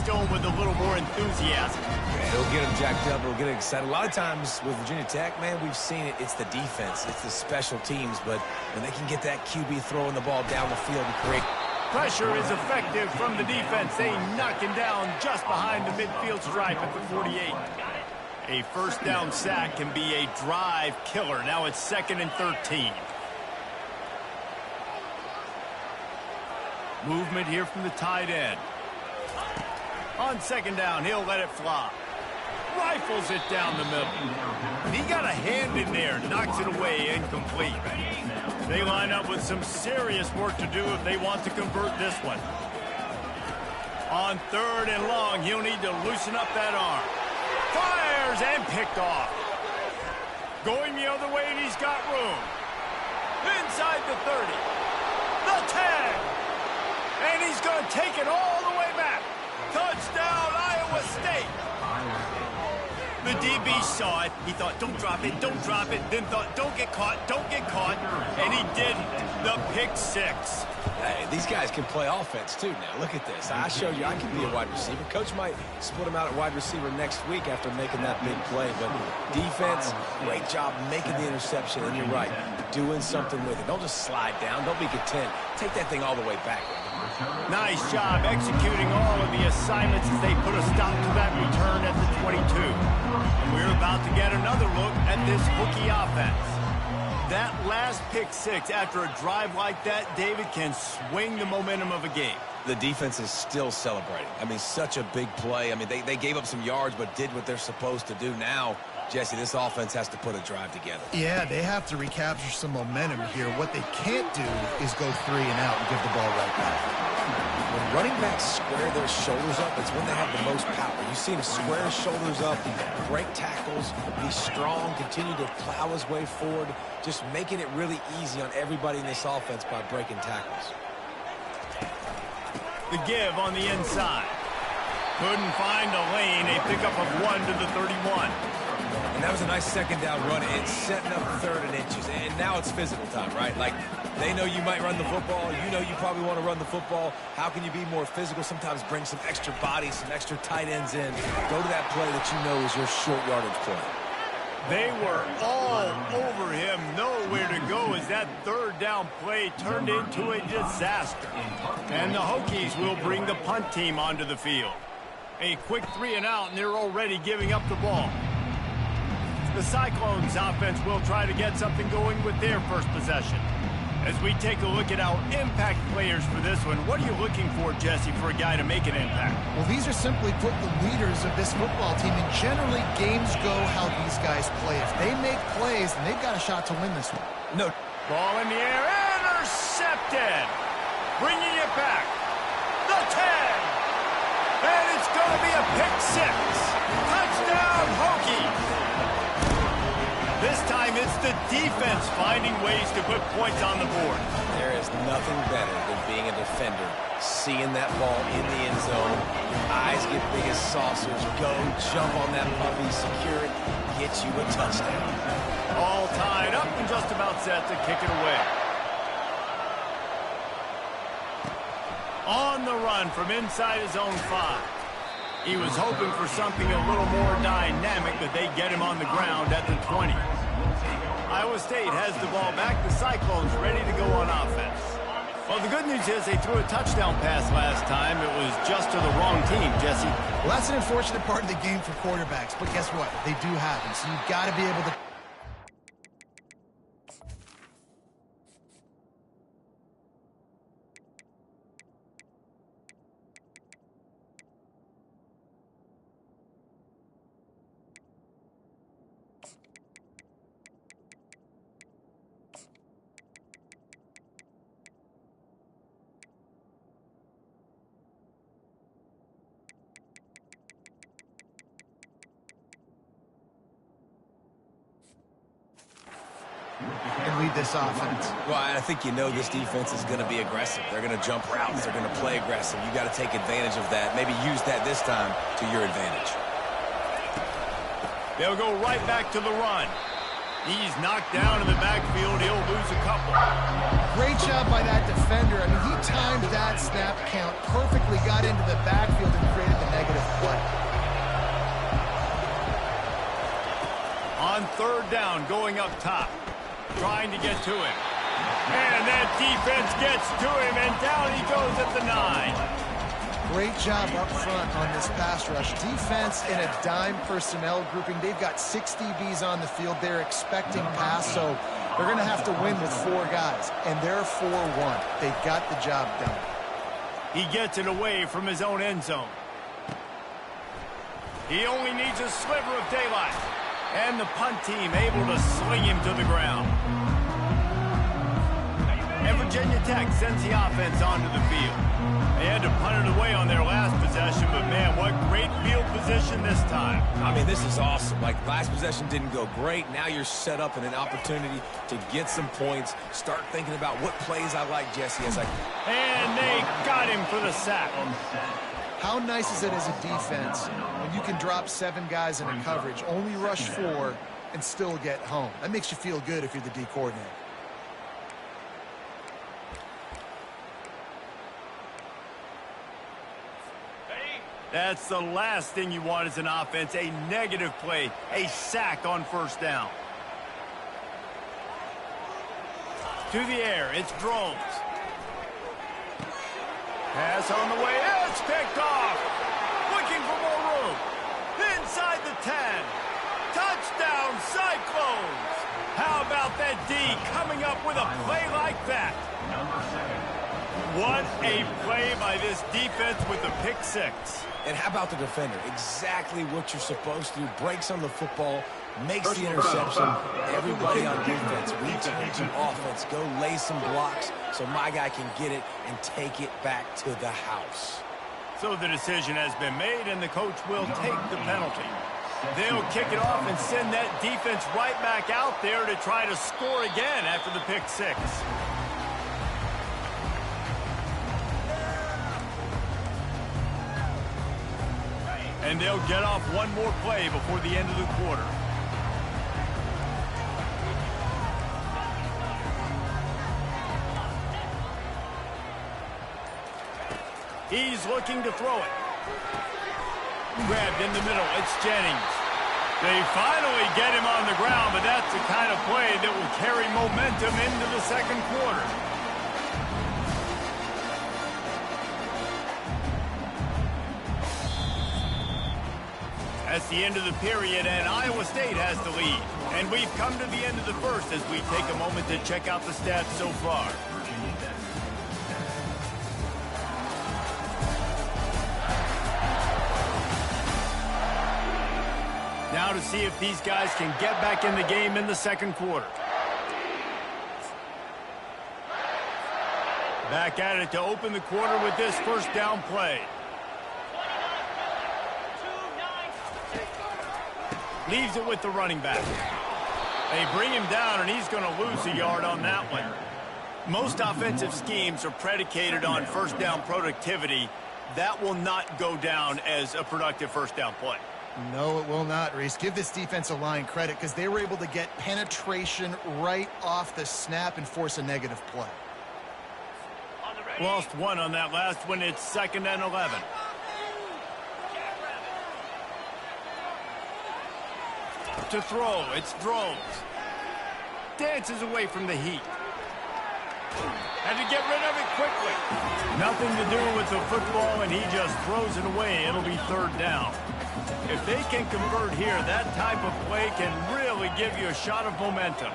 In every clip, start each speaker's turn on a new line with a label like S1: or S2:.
S1: Keystone with a little more enthusiasm.
S2: Yeah, it'll get them jacked up. It'll get them excited. A lot of times with Virginia Tech, man, we've seen it. It's the defense. It's the special teams. But when they can get that QB throwing the ball down the field and create...
S1: Pressure is effective from the defense. They knock him down just behind the midfield stripe at the 48. A first down sack can be a drive killer. Now it's 2nd and 13. Movement here from the tight end. On 2nd down, he'll let it fly. Rifles it down the middle. He got a hand in there, knocks it away, incomplete. They line up with some serious work to do if they want to convert this one. On 3rd and long, he'll need to loosen up that arm. Fires and picked off. Going the other way, and he's got room. Inside the 30. The 10. And he's going to take it all the way back. Touchdown, Iowa State. The DB saw it. He thought, don't drop it, don't drop it. Then thought, don't get caught, don't get caught. And he didn't. The pick 6.
S2: Hey, these guys can play offense, too, now. Look at this. I showed you I can be a wide receiver. Coach might split him out at wide receiver next week after making that big play. But defense, great job making the interception. And you're right, doing something with it. Don't just slide down. Don't be content. Take that thing all the way back.
S1: Nice job executing all of the assignments as they put a stop to that return at the 22. And we're about to get another look at this Hokie offense. That last pick 6 after a drive like that, David, can swing the momentum of a game.
S2: The defense is still celebrating. I mean, such a big play. I mean, they gave up some yards but did what they're supposed to do. Now, Jesse, this offense has to put a drive together.
S3: Yeah, they have to recapture some momentum here. What they can't do is go 3 and out and give the ball right back.
S2: When running backs square their shoulders up, it's when they have the most power. You see him square his shoulders up, break tackles, be strong, continue to plow his way forward, just making it really easy on everybody in this offense by breaking tackles.
S1: The give on the inside. Couldn't find a lane. A pickup of 1 to the 31.
S2: And that was a nice 2nd down run. It's setting up 3rd and inches. And now it's physical time, right? Like, they know you might run the football. You know you probably want to run the football. How can you be more physical? Sometimes bring some extra bodies, some extra tight ends in. Go to that play that you know is your short yardage play.
S1: They were all over him. Nowhere to go as that 3rd down play turned into a disaster. And the Hokies will bring the punt team onto the field. A quick 3 and out, and they're already giving up the ball. The Cyclones offense will try to get something going with their first possession. As we take a look at our impact players for this one, what are you looking for, Jesse, for a guy to make an impact?
S3: Well, these are simply put the leaders of this football team, and generally games go how these guys play. If they make plays, then they've got a shot to win this one.
S2: No.
S1: Ball in the air, intercepted. Bringing it back. The 10. And it's going to be a pick 6. Touchdown, Hokie. This time it's the defense finding ways to put points on the board.
S2: There is nothing better than being a defender, seeing that ball in the end zone. Eyes get big as saucers. Go, jump on that puppy, secure it, get you a touchdown.
S1: All tied up and just about set to kick it away. On the run from inside his own 5. He was hoping for something a little more dynamic, but they get him on the ground at the 20. Iowa State has the ball back. The Cyclones ready to go on offense. Well, the good news is they threw a touchdown pass last time. It was just to the wrong team, Jesse.
S3: Well, that's an unfortunate part of the game for quarterbacks, but guess what? They do happen, so you've got to be able to... and lead this offense.
S2: Well, I think you know this defense is going to be aggressive. They're going to jump routes. They're going to play aggressive. You got to take advantage of that. Maybe use that this time to your advantage.
S1: They'll go right back to the run. He's knocked down in the backfield. He'll lose a couple.
S3: Great job by that defender. I mean, he timed that snap count perfectly, got into the backfield and created the negative.
S1: third down going up top. Trying to get to him. And that defense gets to him, and down he goes at the 9.
S3: Great job up front on this pass rush. Defense in a dime personnel grouping. They've got 6 DBs on the field. They're expecting pass, so they're going to have to win with 4 guys, and they're 4-1. They got the job done.
S1: He gets it away from his own end zone. He only needs a sliver of daylight. And the punt team able to sling him to the ground. And Virginia Tech sends the offense onto the field. They had to punt it away on their last possession, but man, what great field position this time.
S2: I mean, this is awesome. Like, last possession didn't go great. Now you're set up in an opportunity to get some points. Start thinking about what plays I like, Jesse.
S1: And they got him for the sack.
S3: How nice is it as a defense when you can drop 7 guys in a coverage, only rush 4, and still get home? That makes you feel good if you're the D coordinator.
S1: That's the last thing you want as an offense, a negative play, a sack on first down. To the air, it's Drones. Pass on the way, it's picked off. Looking for more room. Inside the 10. Touchdown, Cyclones. How about that D coming up with a play like that? What a play by this defense with the pick 6.
S2: And how about the defender? Exactly what you're supposed to do. Breaks on the football, makes the interception. Everybody on defense, return to offense. Go lay some blocks so my guy can get it and take it back to the house.
S1: So the decision has been made, and the coach will take the penalty. They'll kick it off and send that defense right back out there to try to score again after the pick 6. And they'll get off one more play before the end of the quarter. He's looking to throw it. Grabbed in the middle. It's Jennings. They finally get him on the ground, but that's the kind of play that will carry momentum into the second quarter. That's the end of the period, and Iowa State has the lead. And we've come to the end of the first as we take a moment to check out the stats so far. Now to see if these guys can get back in the game in the second quarter. Back at it to open the quarter with this first down play. Leaves it with the running back. They bring him down, and he's going to lose a yard on that one. Most offensive schemes are predicated on first down productivity. That will not go down as a productive first down play.
S3: No, it will not, Reese. Give this defensive line credit because they were able to get penetration right off the snap and force a negative play.
S1: Lost one on that last one. It's 2nd and 11. To throw, it's Drones. Dances away from the heat. Had to get rid of it quickly. Nothing to do with the football, and he just throws it away. It'll be 3rd down. If they can convert here, that type of play can really give you a shot of momentum.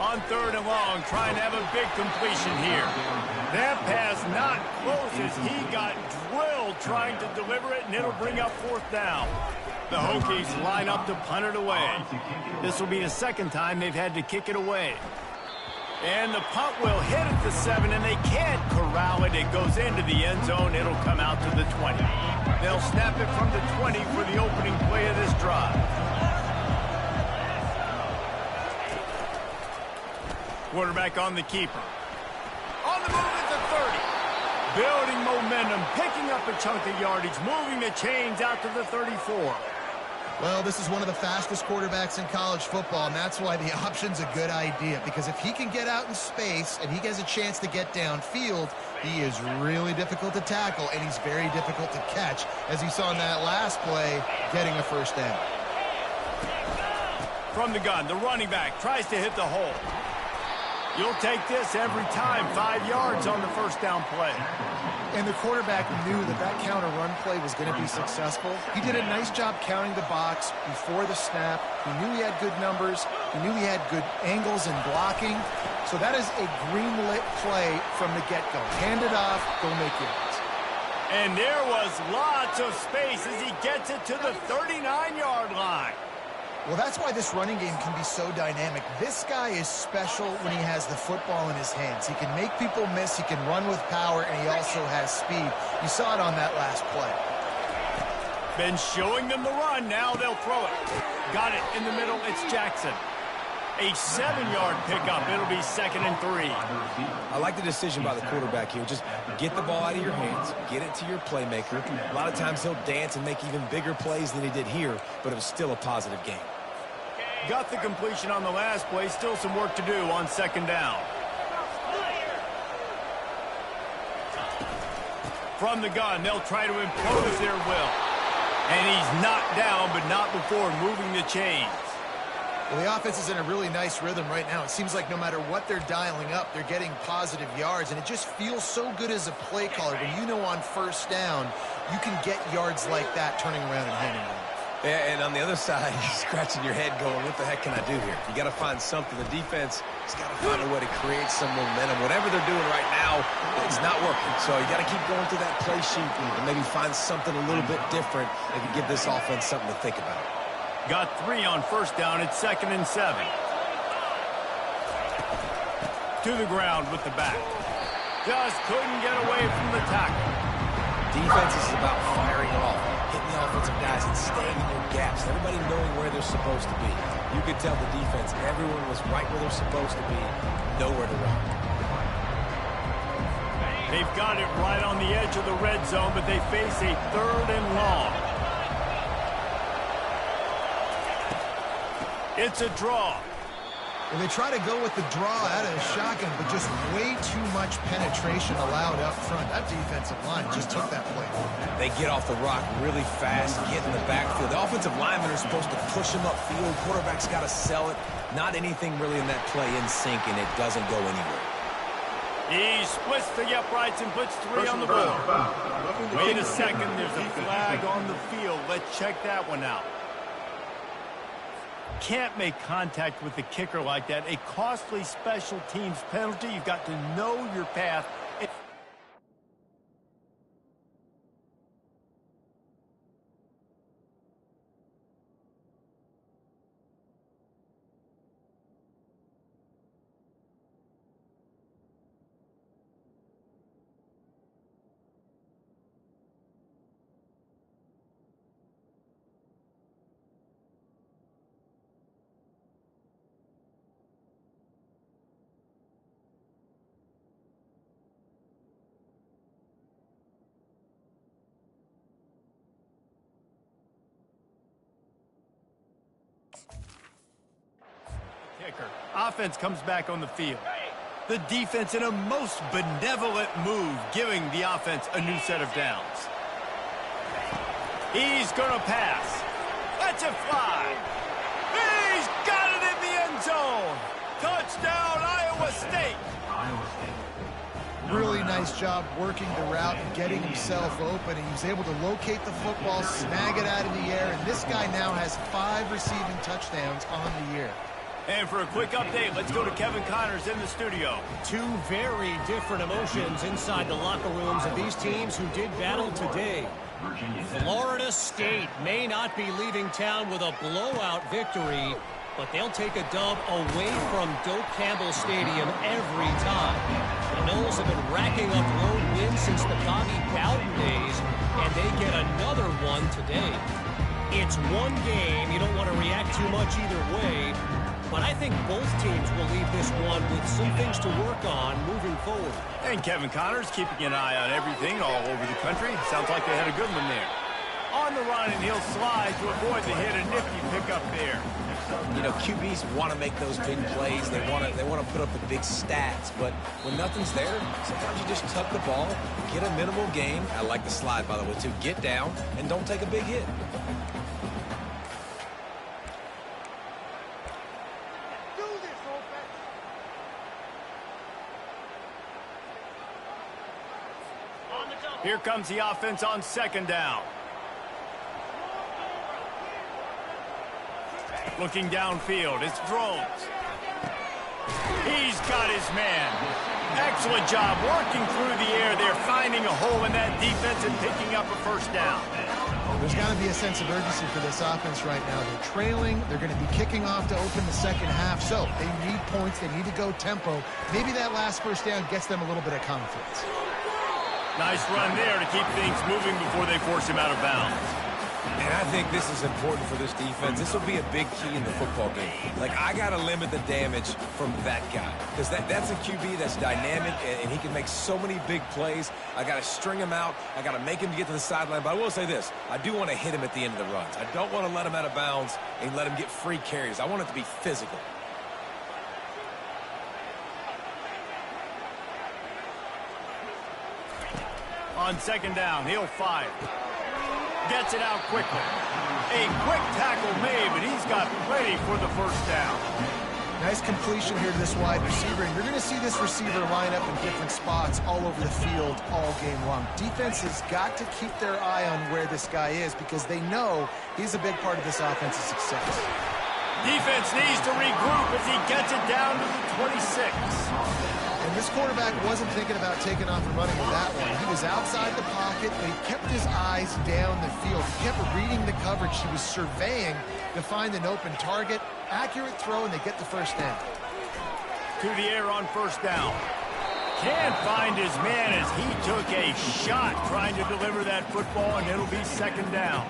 S1: On 3rd and long, trying to have a big completion here. That pass not close as he got drilled trying to deliver it, and it'll bring up 4th down. The Hokies line up to punt it away. This will be the 2nd time they've had to kick it away. And the punt will hit at the 7, and they can't corral it. It goes into the end zone. It'll come out to the 20. They'll snap it from the 20 for the opening play of this drive. Quarterback on the keeper. On the move at the 30. Building momentum, picking up a chunk of yardage, moving the chains out to the 34.
S3: Well, this is one of the fastest quarterbacks in college football, and that's why the option's a good idea. Because if he can get out in space and he gets a chance to get downfield, he is really difficult to tackle, and he's very difficult to catch, as you saw in that last play, getting a first down.
S1: From the gun, the running back tries to hit the hole. You'll take this every time. 5 yards on the first down play.
S3: And the quarterback knew that that counter run play was going to be successful. He did a nice job counting the box before the snap. He knew he had good numbers. He knew he had good angles and blocking. So that is a green-lit play from the get-go. Hand it off, go make yards.
S1: And there was lots of space as he gets it to the 39-yard line.
S3: Well, that's why this running game can be so dynamic. This guy is special when he has the football in his hands. He can make people miss, he can run with power, and he also has speed. You saw it on that last play.
S1: Been showing them the run, now they'll throw it. Got it in the middle, it's Jackson. A 7-yard pickup, it'll be 2nd and 3.
S2: I like the decision by the quarterback here. Just get the ball out of your hands, get it to your playmaker. A lot of times he'll dance and make even bigger plays than he did here, but it was still a positive game.
S1: Got the completion on the last play, still some work to do on 2nd down. From the gun, they'll try to impose their will. And he's knocked down, but not before moving the chains.
S3: Well, the offense is in a really nice rhythm right now. It seems like no matter what they're dialing up, they're getting positive yards, and it just feels so good as a play caller when you know on first down you can get yards like that turning around and handing them.
S2: Yeah, and on the other side, you're scratching your head going, what the heck can I do here? You got to find something. The defense has got to find a way to create some momentum. Whatever they're doing right now, it's not working. So you got to keep going through that play sheet and maybe find something a little bit different that can give this offense something to think about.
S1: Got 3 on first down. It's 2nd and 7. To the ground with the back. Just couldn't get away from the tackle.
S2: Defense is about firing off, hitting the offensive guys and staying in their gaps. Everybody knowing where they're supposed to be. You could tell the defense, everyone was right where they're supposed to be, nowhere to run.
S1: They've got it right on the edge of the red zone, but they face a 3rd and long. It's a draw.
S3: Well, they try to go with the draw out of the shotgun, but just way too much penetration allowed up front. That defensive line just took that play.
S2: They get off the rock really fast, get in the backfield. The offensive linemen are supposed to push them upfield. Quarterback's got to sell it. Not anything really in that play in sync, and it doesn't go anywhere.
S1: He splits the uprights and puts 3 on the board. Wait a second, there's a flag on the field. Let's check that one out. Can't make contact with the kicker like that. A costly special teams penalty. You've got to know your path. Kicker. Offense comes back on the field. The defense in a most benevolent move, giving the offense a new set of downs. He's going to pass. Let's it fly. He's got it in the end zone. Touchdown, Iowa State.
S3: Really nice job working the route and getting himself open. And he was able to locate the football, snag it out of the air, and this guy now has 5 receiving touchdowns on the year.
S1: And for a quick update, let's go to Kevin Connors in the studio.
S4: 2 very different emotions inside the locker rooms of these teams who did battle today. Florida State may not be leaving town with a blowout victory, but they'll take a dub away from Doak Campbell Stadium every time. The Noles have been racking up road wins since the Bobby Bowden days, and they get another one today. It's one game. You don't want to react too much either way, but I think both teams will leave this one with some things to work on moving forward.
S1: And Kevin Connors keeping an eye on everything all over the country. Sounds like they had a good one there. On on the run, and he'll slide to avoid the hit. A nifty pickup there.
S2: You know, QBs want to make those big plays. They want to put up the big stats. But when nothing's there, sometimes you just tuck the ball, get a minimal gain. I like the slide, by the way, too. Get down and don't take a big hit.
S1: Here comes the offense on second down. Looking downfield, it's Drones. He's got his man. Excellent job working through the air. They're finding a hole in that defense and picking up a first down.
S3: There's got to be a sense of urgency for this offense right now. They're trailing. They're going to be kicking off to open the second half. So they need points. They need to go tempo. Maybe that last first down gets them a little bit of confidence.
S1: Nice run there to keep things moving before they force him out of bounds.
S2: And I think this is important for this defense. This will be a big key in the football game. Like, I got to limit the damage from that guy. Because that's a QB that's dynamic, and he can make so many big plays. I got to string him out. I got to make him get to the sideline. But I will say this. I do want to hit him at the end of the runs. I don't want to let him out of bounds and let him get free carries. I want it to be physical.
S1: On second down, he'll fire. Gets it out quickly. A quick tackle made, but he's got plenty for the first down.
S3: Nice completion here to this wide receiver, and you're going to see this receiver line up in different spots all over the field all game long. Defense has got to keep their eye on where this guy is because they know he's a big part of this offense's success.
S1: Defense needs to regroup as he gets it down to the 26.
S3: And this quarterback wasn't thinking about taking off and running with that one. He was outside the pocket, but he kept his eyes down the field. He kept reading the coverage. He was surveying to find an open target. Accurate throw, and they get the first down.
S1: To the air on first down. Can't find his man as he took a shot trying to deliver that football, and it'll be second down.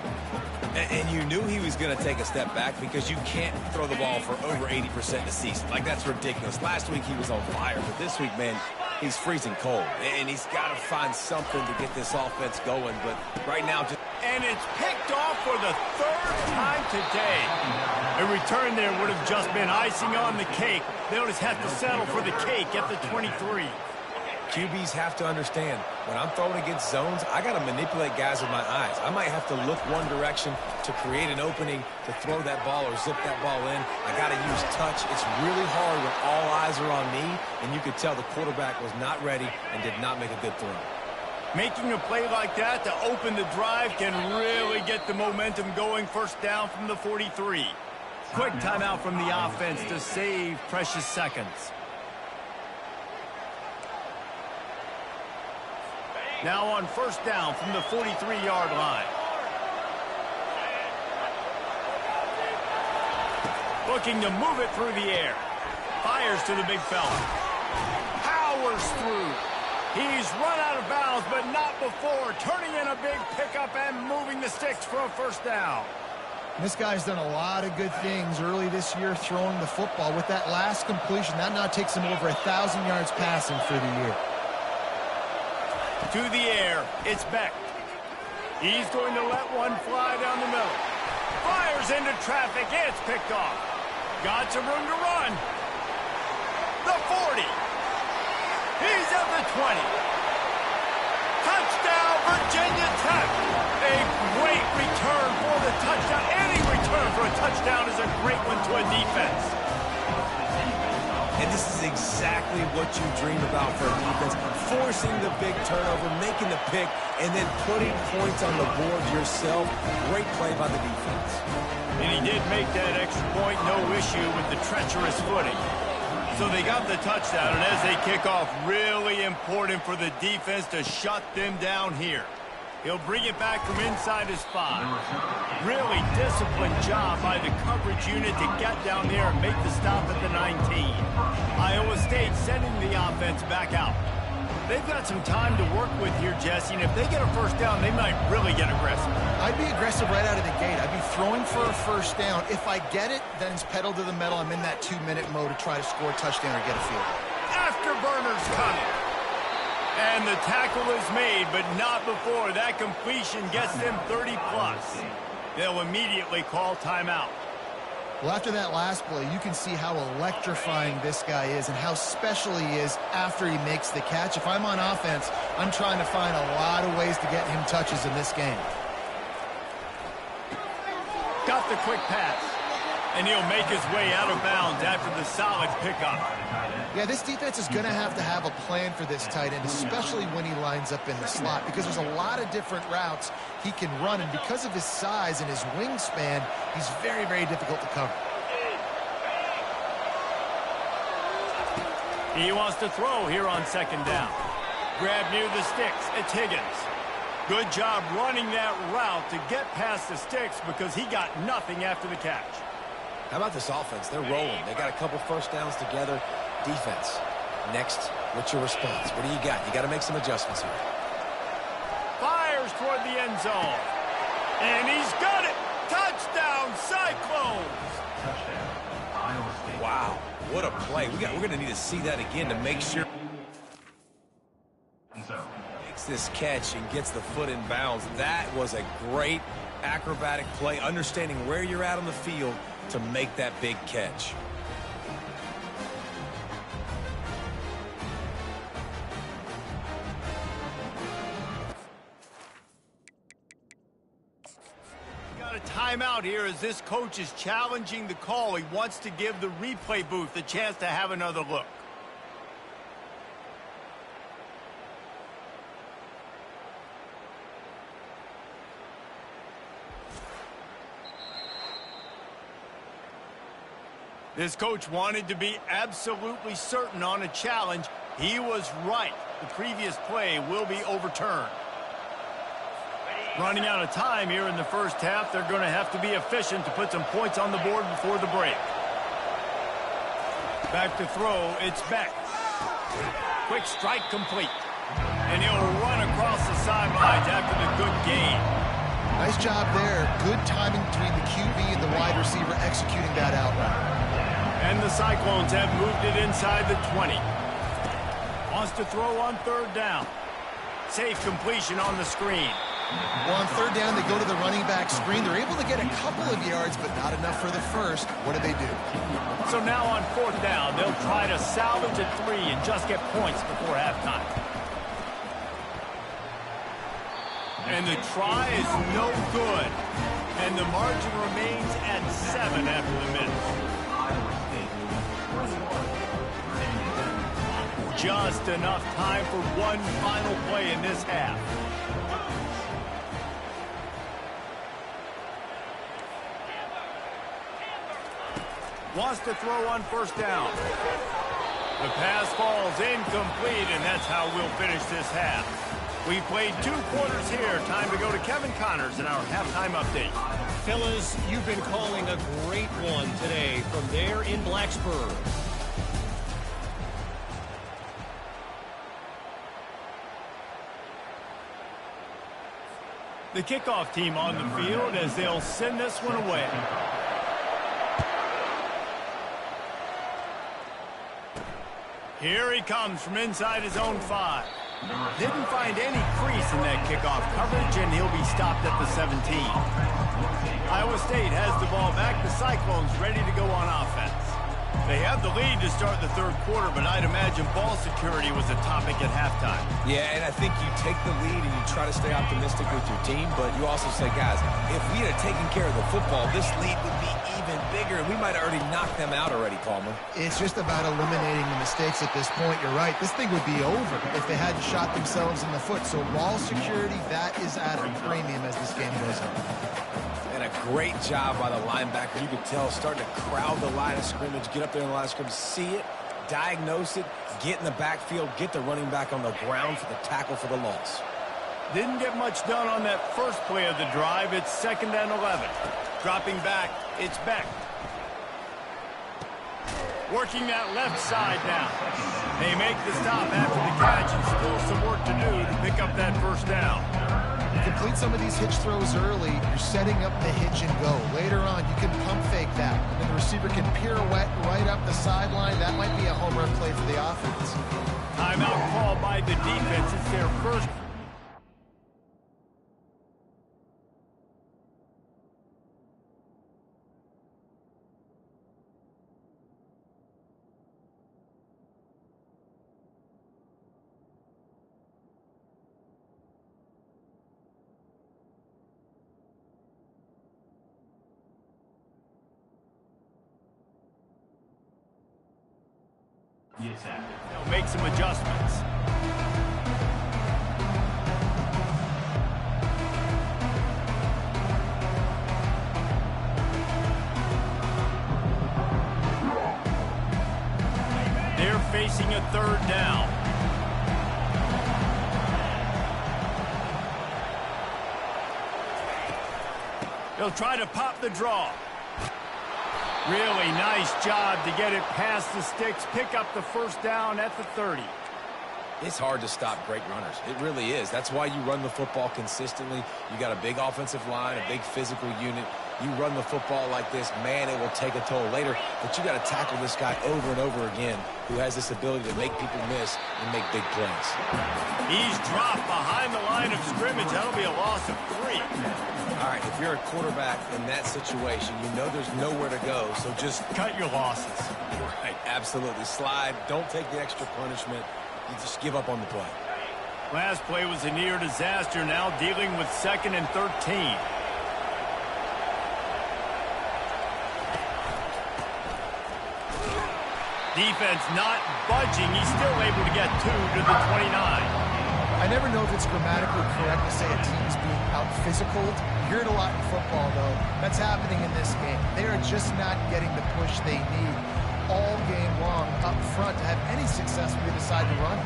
S2: And you knew he was going to take a step back because you can't throw the ball for over 80% in a season. Like, that's ridiculous. Last week he was on fire, but this week, man, he's freezing cold. And he's got to find something to get this offense going. But right now, just...
S1: And it's picked off for the third time today. A return there would have just been icing on the cake. They'll just have to settle for the cake at the 23.
S2: QBs have to understand, when I'm throwing against zones, I got to manipulate guys with my eyes. I might have to look one direction to create an opening to throw that ball or zip that ball in. I got to use touch. It's really hard when all eyes are on me, and you could tell the quarterback was not ready and did not make a good throw.
S1: Making a play like that to open the drive can really get the momentum going. First down from the 43. Quick timeout from the offense to save precious seconds. Now on first down from the 43-yard line. Looking to move it through the air. Fires to the big fella. Powers through. He's run out of bounds, but not before. Turning in a big pickup and moving the sticks for a first down.
S3: This guy's done a lot of good things early this year throwing the football. With that last completion, that now takes him over 1,000 yards passing for the year.
S1: To the air, it's Beck. He's going to let one fly down the middle. Fires into traffic, it's picked off. Got some room to run. The 40. He's at the 20. Touchdown, Virginia Tech. A great return for the touchdown. Any return for a touchdown is a great one to a defense.
S2: And this is exactly what you dream about for a defense. Forcing the big turnover, making the pick, and then putting points on the board yourself. Great play by the defense.
S1: And he did make that extra point, no issue with the treacherous footing. So they got the touchdown, and as they kick off, really important for the defense to shut them down here. He'll bring it back from inside his spot. Really disciplined job by the coverage unit to get down there and make the stop at the 19. Iowa State sending the offense back out. They've got some time to work with here, Jesse, and if they get a first down, they might really get aggressive.
S3: I'd be aggressive right out of the gate. I'd be throwing for a first down. If I get it, then it's pedal to the metal. I'm in that 2-minute mode to try to score a touchdown or get a field.
S1: Afterburners coming. And the tackle is made, but not before that completion gets them 30-plus. They'll immediately call timeout.
S3: Well, after that last play, you can see how electrifying this guy is and how special he is after he makes the catch. If I'm on offense, I'm trying to find a lot of ways to get him touches in this game.
S1: Got the quick pass. And he'll make his way out of bounds after the solid pickup.
S3: Yeah, this defense is going to have a plan for this tight end, especially when he lines up in the slot, because there's a lot of different routes he can run, and because of his size and his wingspan, he's very, very difficult to cover.
S1: He wants to throw here on second down. Grab near the sticks. It's Higgins. Good job running that route to get past the sticks because he got nothing after the catch.
S2: How about this offense? They're rolling. They got a couple first downs together. Defense. Next, what's your response? What do you got? You got to make some adjustments here.
S1: Fires toward the end zone. And he's got it. Touchdown, Cyclones.
S2: Wow, what a play. We're going to need to see that again to make sure makes this catch and gets the foot in bounds. That was a great acrobatic play, understanding where you're at on the field to make that big catch.
S1: Got a timeout here as this coach is challenging the call. He wants to give the replay booth a chance to have another look. This coach wanted to be absolutely certain on a challenge. He was right. The previous play will be overturned. Running out of time here in the first half. They're going to have to be efficient to put some points on the board before the break. Back to throw. It's Beck. Quick strike complete. And he'll run across the sidelines after the good gain.
S3: Nice job there. Good timing between the QB and the wide receiver executing that out route.
S1: And the Cyclones have moved it inside the 20. Wants to throw on third down. Safe completion on the screen.
S3: Well, on third down, they go to the running back screen. They're able to get a couple of yards, but not enough for the first. What do they do?
S1: So now on fourth down, they'll try to salvage a 3 and just get points before halftime. And the try is no good. And the margin remains at 7 after the minute. Just enough time for one final play in this half. Wants to throw on first down. The pass falls incomplete, and that's how we'll finish this half. We played 2 quarters here. Time to go to Kevin Connors in our halftime update.
S4: Fellas, you've been calling a great one today from there in Blacksburg.
S1: The kickoff team on the field as they'll send this one away. Here he comes from inside his own 5. Didn't find any crease in that kickoff coverage, and he'll be stopped at the 17. Iowa State has the ball back. The Cyclones ready to go on offense. They have the lead to start the third quarter, but I'd imagine ball security was a topic at halftime.
S2: Yeah, and I think you take the lead and you try to stay optimistic with your team, but you also say, guys, if we had taken care of the football, this lead would be even bigger, and we might have already knocked them out already, Palmer.
S3: It's just about eliminating the mistakes at this point. You're right. This thing would be over if they hadn't shot themselves in the foot. So ball security, that is at a premium as this game goes on.
S2: And a great job by the linebacker. You could tell starting to crowd the line of scrimmage, get up there in the line of scrimmage, see it, diagnose it, get in the backfield, get the running back on the ground for the tackle for the loss.
S1: Didn't get much done on that first play of the drive. It's 2nd and 11. Dropping back, it's Beck. Working that left side now. They make the stop after the catch and still some work to do to pick up that first down.
S3: Complete some of these hitch throws early, you're setting up the hitch and go. Later on, you can pump fake that, and then the receiver can pirouette right up the sideline. That might be a home run play for the offense.
S1: Timeout call by the defense. It's their first. They'll make some adjustments. They're facing a third down. They'll try to pop the draw. Really nice job to get it past the sticks, pick up the first down at the 30.
S2: It's hard to stop great runners. It really is. That's why you run the football consistently. You got a big offensive line, a big physical unit. You run the football like this, man, it will take a toll later. But you got to tackle this guy over and over again who has this ability to make people miss and make big plays.
S1: He's dropped behind the line of scrimmage. That'll be a loss of 3.
S2: All right, if you're a quarterback in that situation, you know there's nowhere to go, so just
S1: cut your losses.
S2: Right, absolutely. Slide. Don't take the extra punishment. You just give up on the play.
S1: Last play was a near disaster. Now dealing with 2nd and 13. Defense not budging. He's still able to get 2 to the 29.
S3: I never know if it's grammatically correct to say a team's being out-physicaled. You hear it a lot in football, though. That's happening in this game. They are just not getting the push they need all game long up front to have any success when they decide to run.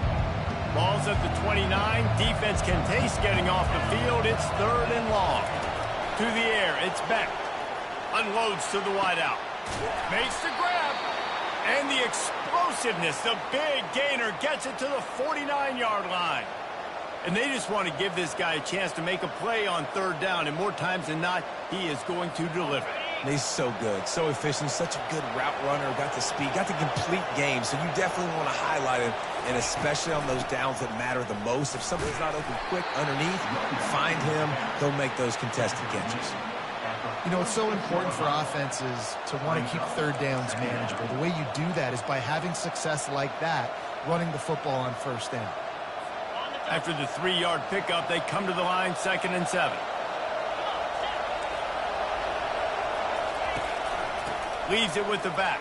S1: Ball's at the 29. Defense can taste getting off the field. It's 3rd and long. To the air. It's Beck. Unloads to the wideout. Makes the grab. And the explosiveness, the big gainer, gets it to the 49-yard line. And they just want to give this guy a chance to make a play on 3rd down. And more times than not, he is going to deliver.
S2: And he's so good, so efficient, such a good route runner, got the speed, got the complete game. So you definitely want to highlight him, and especially on those downs that matter the most. If somebody's not open quick underneath, find him, he'll make those contested catches.
S3: You know, it's so important for offenses to want to keep 3rd downs manageable. The way you do that is by having success like that, running the football on 1st down.
S1: After the 3-yard pickup, they come to the line, 2nd and 7. Leaves it with the back.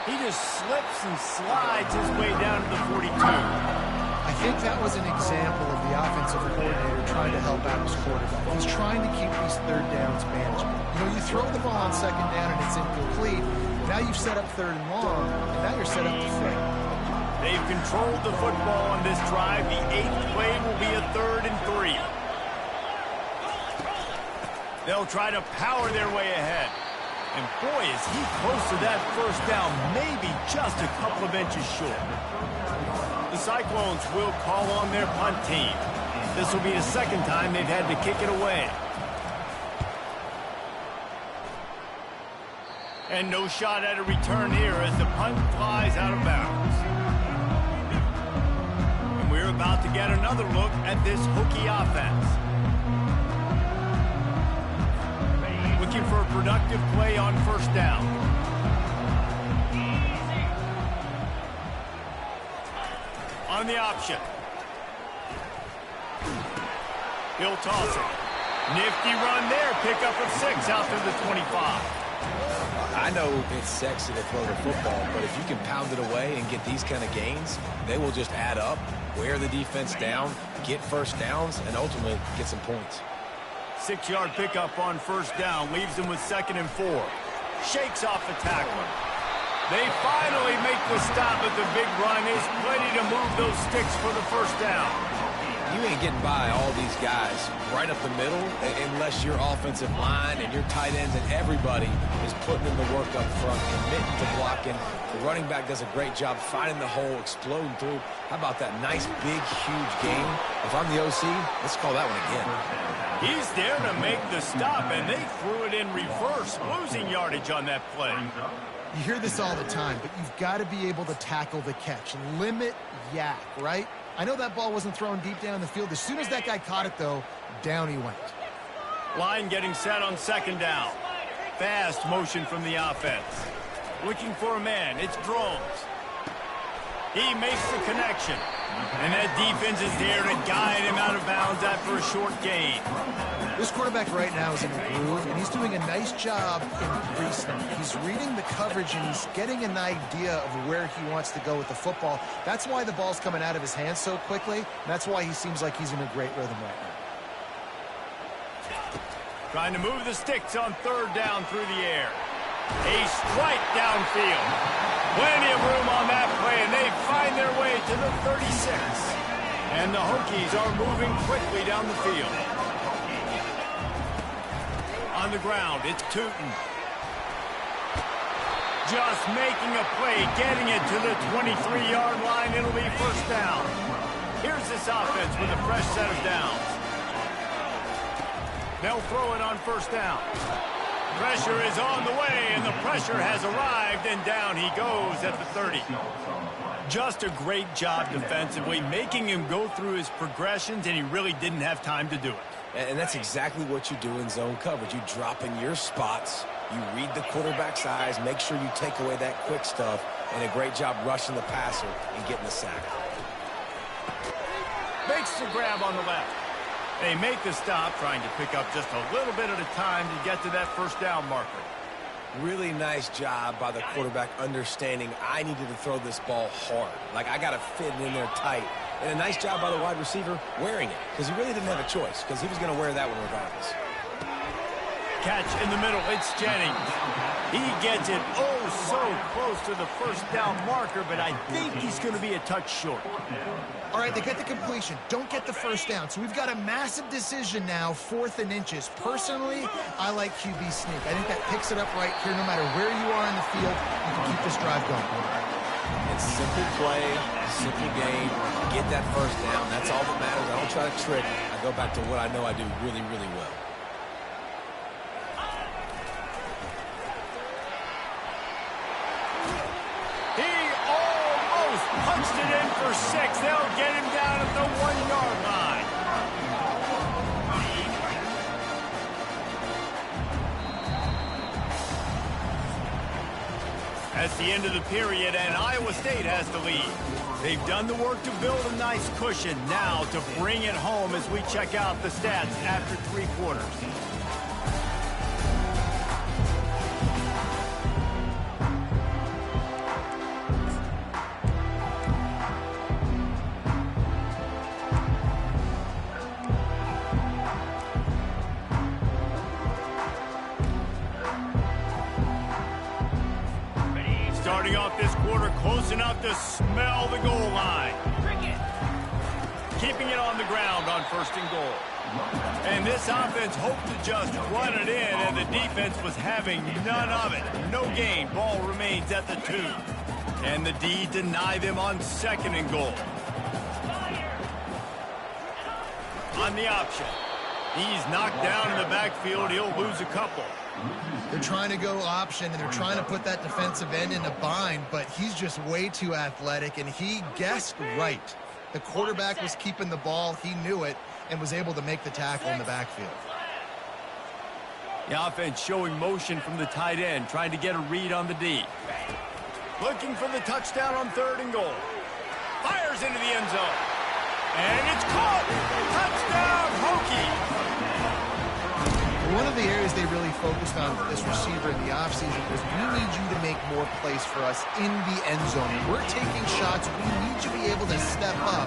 S1: He just slips and slides his way down to the 42.
S3: I think that was an example of the offensive coordinator trying to help out his quarterback. He's trying to keep these 3rd downs manageable. You know, you throw the ball on 2nd down and it's incomplete. Now you've set up 3rd and long, and now you're set up to fail.
S1: They've controlled the football on this drive. The 8th play will be a 3rd and 3. They'll try to power their way ahead. And boy, is he close to that 1st down, maybe just a couple of inches short. The Cyclones will call on their punt team. This will be the 2nd time they've had to kick it away. And no shot at a return here as the punt flies out of bounds. And we're about to get another look at this Hokie offense. Looking for a productive play on 1st down. On the option. He'll toss it. Nifty run there. Pickup of 6 out to the 25.
S2: I know it's sexy to throw the football, but if you can pound it away and get these kind of gains, they will just add up, wear the defense down, get 1st downs, and ultimately get some points.
S1: 6-yard pickup on 1st down. Leaves him with 2nd and 4. Shakes off the tackler. They finally make the stop at the big run. There's plenty to move those sticks for the 1st down.
S2: You ain't getting by all these guys right up the middle unless your offensive line and your tight ends and everybody is putting in the work up front, committing to blocking. The running back does a great job finding the hole, exploding through. How about that nice, big, huge game? If I'm the OC, let's call that one again.
S1: He's there to make the stop, and they threw it in reverse, losing yardage on that play.
S3: You hear this all the time, but you've got to be able to tackle the catch. Limit yak, right? I know that ball wasn't thrown deep down the field. As soon as that guy caught it, though, down he went.
S1: Line getting set on second down. Fast motion from the offense. Looking for a man. It's Drones. He makes the connection. And that defense is there to guide him out of bounds after a short gain.
S3: This quarterback right now is in a groove, and he's doing a nice job in pre-snap. He's reading the coverage, and he's getting an idea of where he wants to go with the football. That's why the ball's coming out of his hands so quickly, and that's why he seems like he's in a great rhythm right now.
S1: Trying to move the sticks on third down through the air. A strike downfield. Plenty of room on that play, and they find their way to the 36. And the Hokies are moving quickly down the field. On the ground, it's Tootin. Just making a play, getting it to the 23-yard line. It'll be first down. Here's this offense with a fresh set of downs. They'll throw it on first down. Pressure is on the way, and the pressure has arrived, and down he goes at the 30. Just a great job defensively, making him go through his progressions, and he really didn't have time to do it.
S2: And that's exactly what you do in zone coverage. You drop in your spots, you read the quarterback's eyes, make sure you take away that quick stuff, and a great job rushing the passer and getting the sack.
S1: Makes the grab on the left. They make the stop, trying to pick up just a little bit at a time to get to that first down marker.
S2: Really nice job by the quarterback understanding I needed to throw this ball hard. Like, I got to fit it in there tight. And a nice job by the wide receiver wearing it, because he really didn't have a choice, because he was going to wear that one regardless.
S1: Catch in the middle. It's Jennings. He gets it so close to the first down marker, but I think he's going to be a touch short.
S3: All right, they get the completion. Don't get the first down. So we've got a massive decision now, 4th and inches. Personally, I like QB sneak. I think that picks it up right here. No matter where you are in the field, you can keep this drive going.
S2: It's simple play, simple game. Get that first down. That's all that matters. I don't try to trick. I go back to what I know I do really, really well.
S1: Punched it in for 6. They'll get him down at the 1-yard line. That's the end of the period, and Iowa State has the lead. They've done the work to build a nice cushion. Now to bring it home as we check out the stats after 3 quarters. Starting off this quarter close enough to smell the goal line. Keeping it on the ground on 1st and goal. And this offense hoped to just run it in, and the defense was having none of it. No gain. Ball remains at the 2. And the D deny them on 2nd and goal. On the option. He's knocked down in the backfield. He'll lose a couple.
S3: They're trying to go option, and they're trying to put that defensive end in a bind, but he's just way too athletic, and he guessed right. The quarterback was keeping the ball. He knew it and was able to make the tackle in the backfield.
S1: The offense showing motion from the tight end, trying to get a read on the D. Looking for the touchdown on 3rd and goal. Fires into the end zone. And it's caught! Touchdown, Hokie!
S3: One of the areas they really focused on with this receiver in the offseason was, we need you to make more plays for us in the end zone. We're taking shots. We need you to be able to step up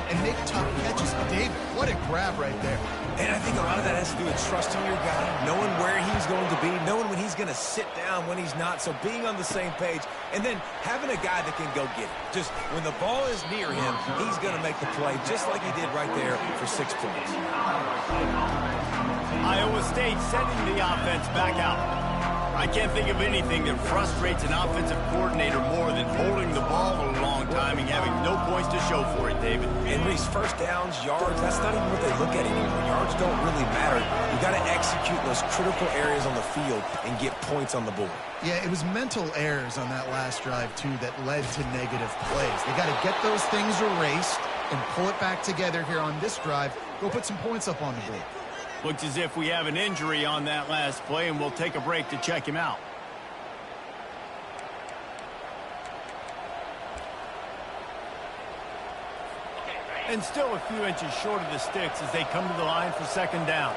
S3: and make tough catches. David, what a grab right there.
S2: And I think a lot of that has to do with trusting your guy, knowing where he's going to be, knowing when he's going to sit down, when he's not, so being on the same page, and then having a guy that can go get it. Just when the ball is near him, he's going to make the play, just like he did right there for 6 points.
S1: Iowa State sending the offense back out. I can't think of anything that frustrates an offensive coordinator more than holding the ball a long time and having no points to show for it, David.
S2: And Reese, first downs, yards, that's not even what they look at anymore. Yards don't really matter. You got to execute those critical areas on the field and get points on the board.
S3: Yeah, it was mental errors on that last drive, too, that led to negative plays. They got to get those things erased and pull it back together here on this drive. Go put some points up on the board.
S1: Looks as if we have an injury on that last play, and we'll take a break to check him out. And still a few inches short of the sticks as they come to the line for second down.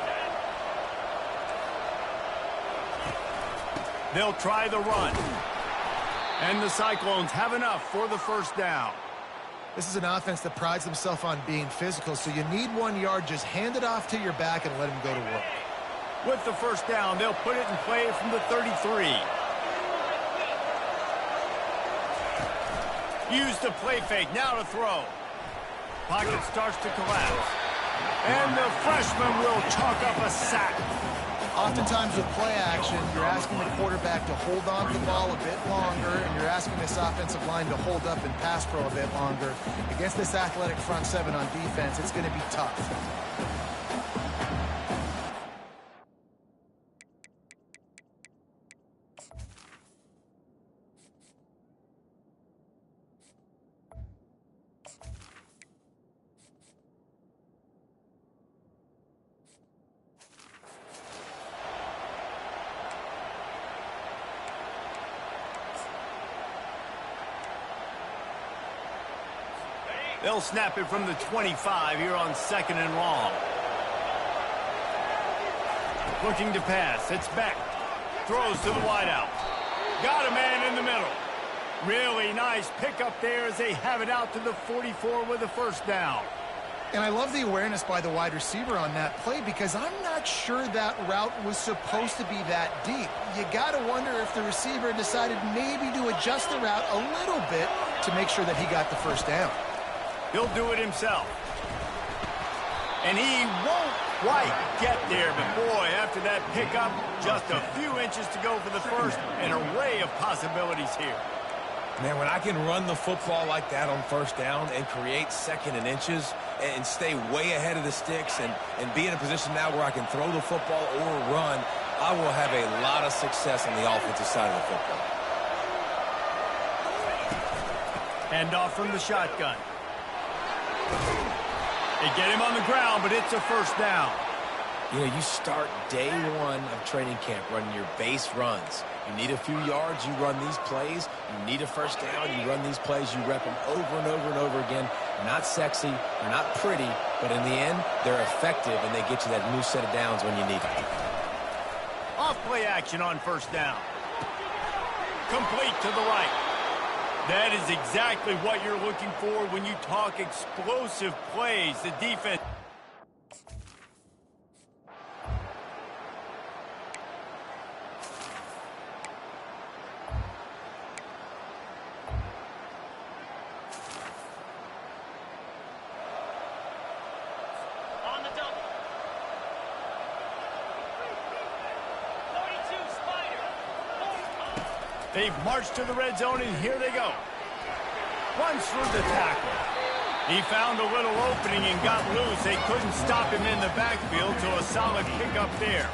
S1: They'll try the run. And the Cyclones have enough for the first down.
S3: This is an offense that prides themselves on being physical, so you need 1 yard. Just hand it off to your back and let him go to work.
S1: With the first down, they'll put it in play from the 33. Use the play fake, now to throw. Pocket starts to collapse. And the freshman will chalk up a sack.
S3: Oftentimes with play action, you're asking the quarterback to hold on to the ball a bit longer, and you're asking this offensive line to hold up and pass pro a bit longer. Against this athletic front seven on defense, it's going to be tough.
S1: They'll snap it from the 25 here on second and long. Looking to pass. It's back. Throws to the wideout. Got a man in the middle. Really nice pickup there as they have it out to the 44 with a first down.
S3: And I love the awareness by the wide receiver on that play because I'm not sure that route was supposed to be that deep. You got to wonder if the receiver decided maybe to adjust the route a little bit to make sure that he got the first down.
S1: He'll do it himself. And he won't quite get there, but boy, after that pickup, just a few inches to go for the first. An array of possibilities here.
S2: Man, when I can run the football like that on first down and create second and inches and stay way ahead of the sticks and be in a position now where I can throw the football or run, I will have a lot of success on the offensive side of the football.
S1: Hand off from the shotgun. They get him on the ground, but it's a first down.
S2: You know, you start day one of training camp running your base runs. You need a few yards, you run these plays. You need a first down, you run these plays. You rep them over and over and over again. They're not sexy, they're not pretty, but in the end, they're effective, and they get you that new set of downs when you need it.
S1: Off play action on first down. Complete to the right. That is exactly what you're looking for when you talk explosive plays. The defense.
S5: On the double. 42 Spider.
S1: They've marched to the red zone, and here they go. Runs through the tackle. He found a little opening and got loose. They couldn't stop him in the backfield, so a solid pickup there.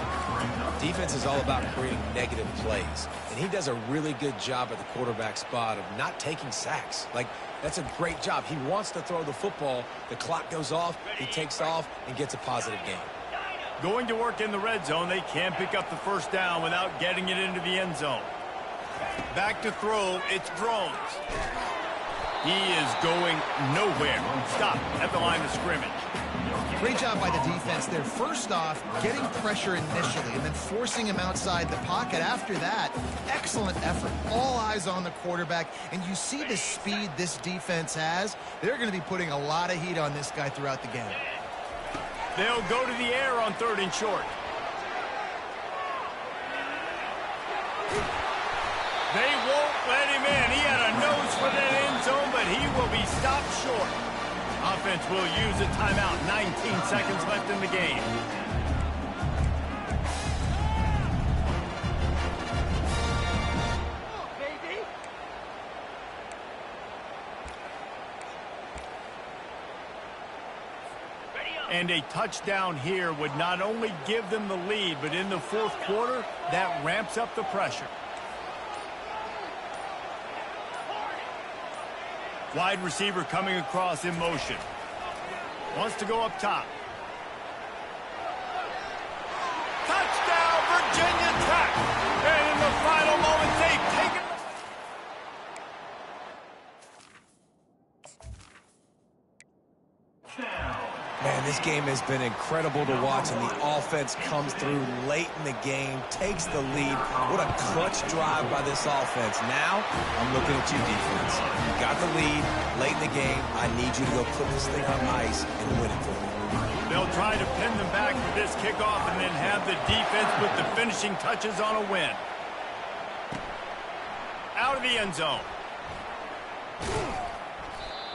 S2: Defense is all about creating negative plays, and he does a really good job at the quarterback spot of not taking sacks. Like, that's a great job. He wants to throw the football. The clock goes off, he takes off, and gets a positive gain.
S1: Going to work in the red zone, they can pick up the first down without getting it into the end zone. Back to throw, it's Drones. He is going nowhere. Stop at the line of scrimmage.
S3: Great job by the defense there. First off, getting pressure initially and then forcing him outside the pocket. After that, excellent effort. All eyes on the quarterback. And you see the speed this defense has. They're going to be putting a lot of heat on this guy throughout the game.
S1: They'll go to the air on third and short. They won't let him in. He had a nose for that end zone, but he will be stopped short. Offense will use a timeout. 19 seconds left in the game. And a touchdown here would not only give them the lead, but in the fourth quarter, that ramps up the pressure. Wide receiver coming across in motion. Wants to go up top. Touchdown, Virginia Tech! And in the final moments, they've taken...
S2: Man, this game has been incredible to watch, and the offense comes through late in the game, takes the lead. What a clutch drive by this offense. Now, I'm looking at you, defense. You got the lead late in the game. I need you to go put this thing on ice and win it for me.
S1: They'll try to pin them back for this kickoff and then have the defense with the finishing touches on a win. Out of the end zone.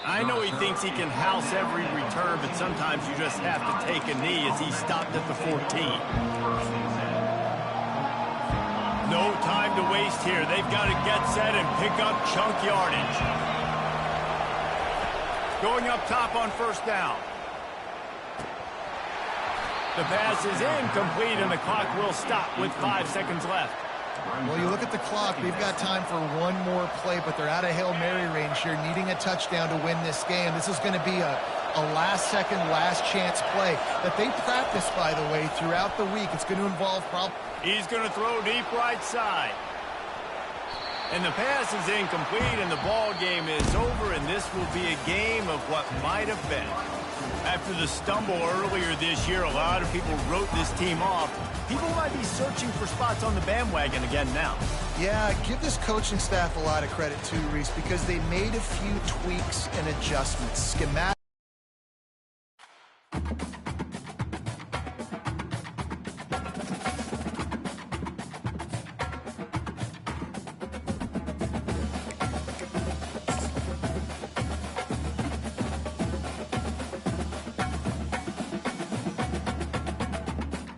S1: I know he thinks he can house every return, but sometimes you just have to take a knee as he stopped at the 14. No time to waste here. They've got to get set and pick up chunk yardage. Going up top on first down. The pass is incomplete, and the clock will stop with 5 seconds left.
S3: Well, you look at the clock, they've got time for one more play, but they're out of Hail Mary range here, needing a touchdown to win this game. This is going to be a last-second, last-chance play that they practice, by the way, throughout the week. It's going to involve
S1: He's going to throw deep right side. And the pass is incomplete, and the ball game is over, and this will be a game of what might have been. After the stumble earlier this year, a lot of people wrote this team off. People might be searching for spots on the bandwagon again now.
S3: Yeah, give this coaching staff a lot of credit too, Reese, because they made a few tweaks and adjustments. Schematic